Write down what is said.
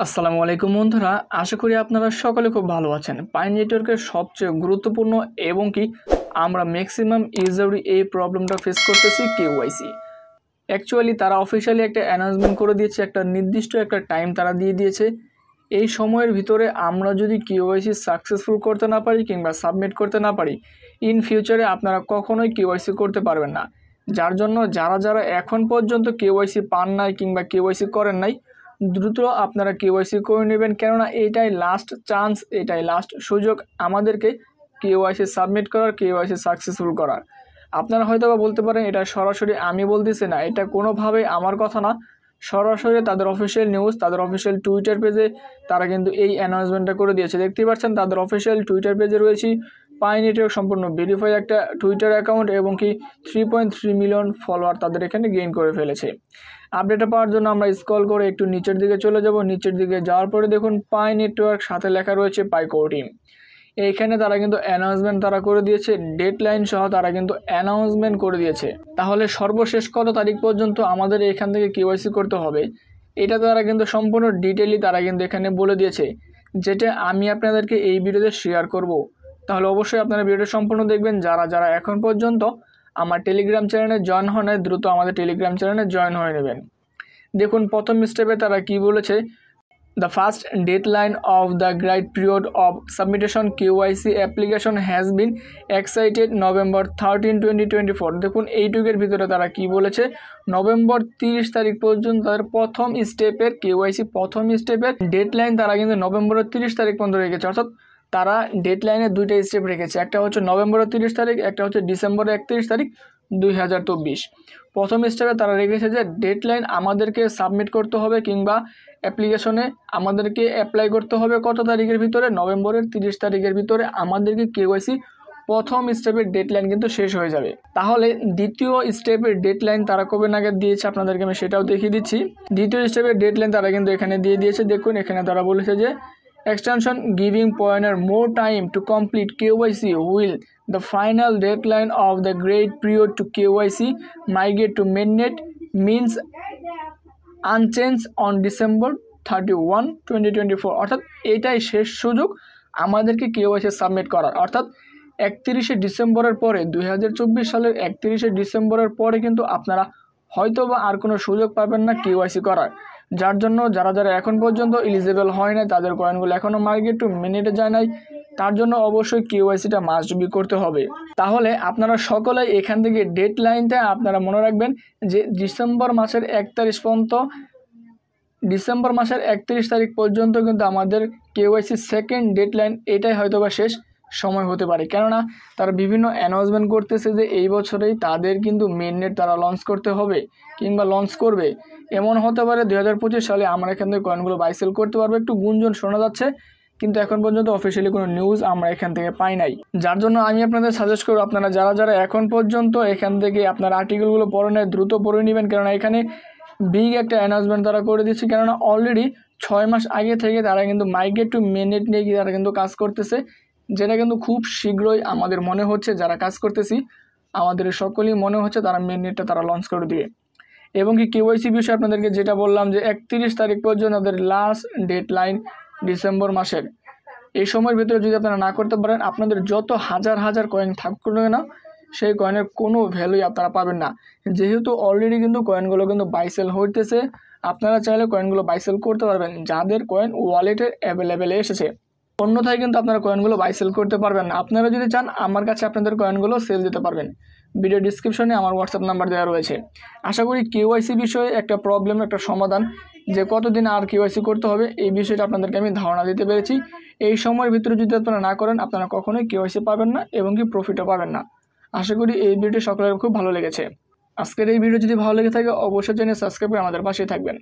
আসসালামু আলাইকুম বন্ধুরা, আশা করি আপনারা সকলে খুব ভালো আছেন। পাই নেটওয়ার্কের সবচেয়ে গুরুত্বপূর্ণ এবং কি আমরা ম্যাক্সিমাম ইউজারই এই প্রবলেমটা ফেস করতেছি কেওয়াইসি। অ্যাকচুয়ালি তারা অফিসিয়ালি একটা অ্যানাউন্সমেন্ট করে দিয়েছে, একটা নির্দিষ্ট একটা টাইম তারা দিয়ে দিয়েছে। এই সময়ের ভিতরে আমরা যদি কেওয়াইসি সাকসেসফুল করতে না পারি কিংবা সাবমিট করতে না পারি, ইন ফিউচারে আপনারা কখনোই কেওয়াইসি করতে পারবেন না। যার জন্য যারা এখন পর্যন্ত কেওয়াইসি পান নাই কিংবা কেওয়াইসি করেন নাই, দ্রুত আপনারা কেওয়াইসি করে নেবেন, কেননা এটাই লাস্ট চান্স, এটাই লাস্ট সুযোগ আমাদেরকে কেওয়াইসি সাবমিট করার, কেওয়াইসি সাকসেসফুল করার। আপনারা হয়তো বা বলতে পারেন এটা সরাসরি আমি বলতেছি না, এটা কোনোভাবেই আমার কথা না, সরাসরি তাদের অফিসিয়াল নিউজ, তাদের অফিসিয়াল টুইটার পেজে তারা কিন্তু এই অ্যানাউন্সমেন্টটা করে দিয়েছে। দেখতেই পাচ্ছেন তাদের অফিসিয়াল টুইটার পেজে রয়েছে পাই নেটওয়ার্ক সম্পূর্ণ ভেরিফাই একটা টুইটার অ্যাকাউন্ট এবং কি 3.3 মিলিয়ন ফলোয়ার তাদের এখানে গেইন করে ফেলেছে। আপডেটটা পাওয়ার জন্য আমরা স্ক্রল করে একটু নিচের দিকে চলে যাব। নিচের দিকে যাওয়ার পরে দেখুন পাই নেটওয়ার্ক সাথে লেখা রয়েছে পাই কোর টিম। এইখানে তারা কিন্তু অ্যানাউন্সমেন্ট তারা করে দিয়েছে, ডেডলাইন সহ তারা কিন্তু অ্যানাউন্সমেন্ট করে দিয়েছে। তাহলে সর্বশেষ কত তারিখ পর্যন্ত আমাদের এখান থেকে কেওয়াইসি করতে হবে, এটা তারা কিন্তু সম্পূর্ণ ডিটেইলি তারা কিন্তু এখানে বলে দিয়েছে, যেটা আমি আপনাদেরকে এই ভিডিওতে শেয়ার করব। তাহলে অবশ্যই আপনারা ভিডিওটা সম্পূর্ণ দেখবেন। যারা এখন পর্যন্ত আমার টেলিগ্রাম চ্যানেলে জয়েন হন নাই, দ্রুত আমাদের টেলিগ্রাম চ্যানেলে জয়েন হয়ে নেবেন। দেখুন প্রথম স্টেপে তারা কি বলেছে, The first deadline of the guide period of submission KYC application has been excited November 13, 2024। দেখুন এইটুকের ভিতরে তারা কি বলেছে, নভেম্বর 30 তারিখ পর্যন্ত তাদের প্রথম স্টেপের কেওয়াইসি প্রথম স্টেপের ডেডলাইন তারা কিন্তু নভেম্বরের 30 তারিখ পর্যন্ত রেখেছে। অর্থাৎ তারা ডেডলাইনে দুইটা স্টেপ রেখেছে, একটা হচ্ছে নভেম্বরের 30 তারিখ, একটা হচ্ছে ডিসেম্বরের 31 তারিখ 2024। প্রথম স্টেপে তারা রেখেছে যে ডেডলাইন আমাদেরকে সাবমিট করতে হবে কিংবা অ্যাপ্লিকেশনে আমাদেরকে অ্যাপ্লাই করতে হবে কত তারিখের ভিতরে, নভেম্বরের 30 তারিখের ভিতরে আমাদেরকে কেওয়াইসি প্রথম স্টেপের ডেডলাইন কিন্তু শেষ হয়ে যাবে। তাহলে দ্বিতীয় স্টেপের ডেডলাইন তারা কবে নাগাদ দিয়েছে আপনাদেরকে আমি সেটাও দেখিয়ে দিচ্ছি। দ্বিতীয় স্টেপের ডেডলাইন তারা কিন্তু এখানে দিয়ে দিয়েছে। দেখুন এখানে তারা বলেছে যে extension giving pointer more time to complete KYC will the final deadline of the grace period to KYC migrate to mainnet means unchanged on December 31, 2024। অর্থাৎ এটাই শেষ সুযোগ আমাদেরকে কেওয়াইসি সাবমিট করার। অর্থাৎ 31শে ডিসেম্বরের পরে 2024 সালের 31শে ডিসেম্বরের পরে কিন্তু আপনারা হয়তো বা আর কোনো সুযোগ পাবেন না কেওয়াইসি করার। যার জন্য যারা এখন পর্যন্ত এলিজিবল হয় না, তাদের কয়েনগুলো এখনও মার্কেট টু মিনিটে যায় নাই, তার জন্য অবশ্যই কেওয়াইসিটা মাস্ট বি করতে হবে। তাহলে আপনারা সকলেই এখান থেকে ডেডলাইনটা আপনারা মনে রাখবেন যে ডিসেম্বর মাসের 1 তারিখ পর্যন্ত, ডিসেম্বর মাসের 31 তারিখ পর্যন্ত কিন্তু আমাদের কেওয়াইসি সেকেন্ড ডেডলাইন, এটাই হয়তো বা শেষ সময় হতে পারে। কেননা তারা বিভিন্ন অ্যানাউন্সমেন্ট করতেছে যে এই বছরেই তাদের কিন্তু মেইননেট তারা লঞ্চ করতে হবে কিংবা লঞ্চ করবে। এমন হতে পারে 2025 সালে আমরা এখান থেকে কয়েনগুলো বাই সেল করতে পারবো, একটু গুঞ্জন শোনা যাচ্ছে, কিন্তু এখন পর্যন্ত অফিসিয়ালি কোনো নিউজ আমরা এখান থেকে পাই নাই। যার জন্য আমি আপনাদের সাজেস্ট করব আপনারা যারা এখন পর্যন্ত এখান থেকে আপনার আর্টিকেলগুলো পড়ে নেয় দ্রুত পড়ে নেবেন, কেননা এখানে বিগ একটা অ্যানাউন্সমেন্ট তারা করে দিচ্ছে। কেননা অলরেডি 6 মাস আগে থেকে তারা কিন্তু মাইগ্রেট টু মেইননেট নিয়ে তারা কিন্তু কাজ করতেছে, যেটা কিন্তু খুব শীঘ্রই আমাদের মনে হচ্ছে যারা কাজ করতেছি আমাদের সকলেই মনে হচ্ছে তারা মেইননেটটা তারা লঞ্চ করে দিবে। এবং কি কেওয়াইসি বিষয়ে আপনাদেরকে যেটা বললাম যে 31 তারিখ পর্যন্ত তাদের লাস্ট ডেডলাইন ডিসেম্বর মাসের। এই সময়ের ভিতরে যদি আপনারা না করতে পারেন, আপনাদের যত হাজার কয়েন থাকুক না, সেই কয়েনের কোনো ভ্যালুই আপনারা পাবেন না। যেহেতু অলরেডি কিন্তু কয়েনগুলো কিন্তু বাইসেল হইতেছে, আপনারা চাইলে কয়েনগুলো বাইসেল করতে পারবেন যাদের কয়েন ওয়ালেটের অ্যাভেলেবেলে এসেছে। অন্যথায় কিন্তু আপনারা কয়েনগুলো বাই সেল করতে পারবেন না। আপনারা যদি চান আমার কাছে আপনাদের কয়েনগুলো সেল দিতে পারবেন। ভিডিও ডিসক্রিপশনে আমার হোয়াটসঅ্যাপ নাম্বার দেওয়া রয়েছে। আশা করি কেওয়াইসি বিষয়ে একটা প্রবলেম, একটা সমাধান, যে কতদিন আর কেওয়াইসি করতে হবে এই বিষয়টা আপনাদেরকে আমি ধারণা দিতে পেরেছি। এই সময়ের ভিতরে যদি আপনারা না করেন, আপনারা কখনোই কেওয়াইসি পাবেন না এবং কি প্রফিটও পাবেন না। আশা করি এই ভিডিওটি সকলের খুব ভালো লেগেছে। আজকের এই ভিডিও যদি ভালো লেগে থাকে অবশ্যই চ্যানেল সাবস্ক্রাইব করে আমাদের পাশে থাকবেন।